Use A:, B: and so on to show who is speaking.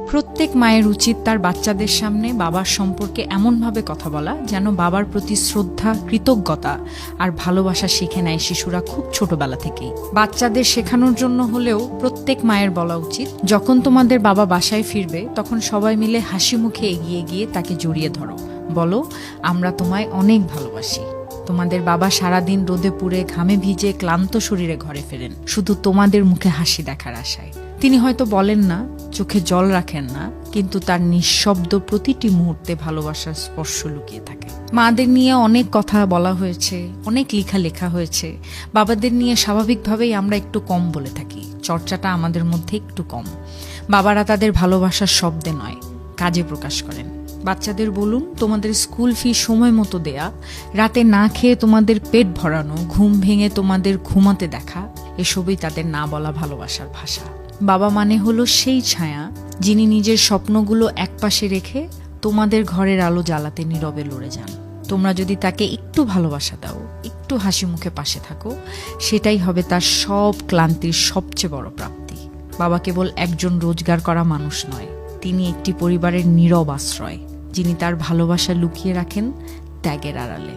A: প্রত্যেক মায়ের উচিত তার বাচ্চাদের সামনে বাবার সম্পর্কে এমনভাবে কথা বলা যেন বাবার প্রতি শ্রদ্ধা, কৃতজ্ঞতা আর ভালোবাসা শিখে নেয় শিশুরা খুব ছোটবেলা থেকেই। বাচ্চাদের শেখানোর জন্য হলেও প্রত্যেক মায়ের বলা উচিত, যখন তোমাদের বাবা বাসায় ফিরবে তখন সবাই মিলে হাসি মুখে এগিয়ে গিয়ে তাকে জড়িয়ে ধরো, বলো আমরা তোমায় অনেক ভালোবাসি। তোমাদের বাবা সারাদিন রোদে পুড়ে ঘামে ভিজে ক্লান্ত শরীরে ঘরে ফেরেন শুধু তোমাদের মুখে হাসি দেখার আশায়। তিনি হয়তো বলেন না, চোখে জল রাখেন না, কিন্তু তার নিঃশব্দ প্রতিটি মুহূর্তে ভালোবাসার স্পর্শ লুকিয়ে থাকে। মাদের নিয়ে অনেক কথা বলা হয়েছে, অনেক লেখা হয়েছে। বাবাদের নিয়ে স্বাভাবিকভাবেই আমরা একটু কম বলে থাকি, চর্চাটা আমাদের মধ্যে একটু কম। বাবারা তাদের ভালোবাসার শব্দে নয়, কাজে প্রকাশ করেন। বাচ্চাদের বলুন, তোমাদের স্কুল ফি সময় মতো দেয়া, রাতে না খেয়ে তোমাদের পেট ভরানো, ঘুম ভেঙে তোমাদের ঘুমাতে দেখা, এসবই তাদের না বলা ভালোবাসার ভাষা। বাবা মানে হলো সেই ছায়া যিনি নিজের স্বপ্নগুলো একপাশে রেখে তোমাদের ঘরের আলো জ্বালাতে নীরবে লড়ে যান। তোমরা যদি তাকে একটু ভালোবাসা দাও, একটু হাসি মুখে পাশে থাকো, সেটাই হবে তার সব ক্লান্তির সবচেয়ে বড় প্রাপ্তি। বাবা কেবল একজন রোজগার করা মানুষ নয়, তিনি একটি পরিবারের নীরব আশ্রয়, যিনি তার ভালোবাসা লুকিয়ে রাখেন ত্যাগের আড়ালে।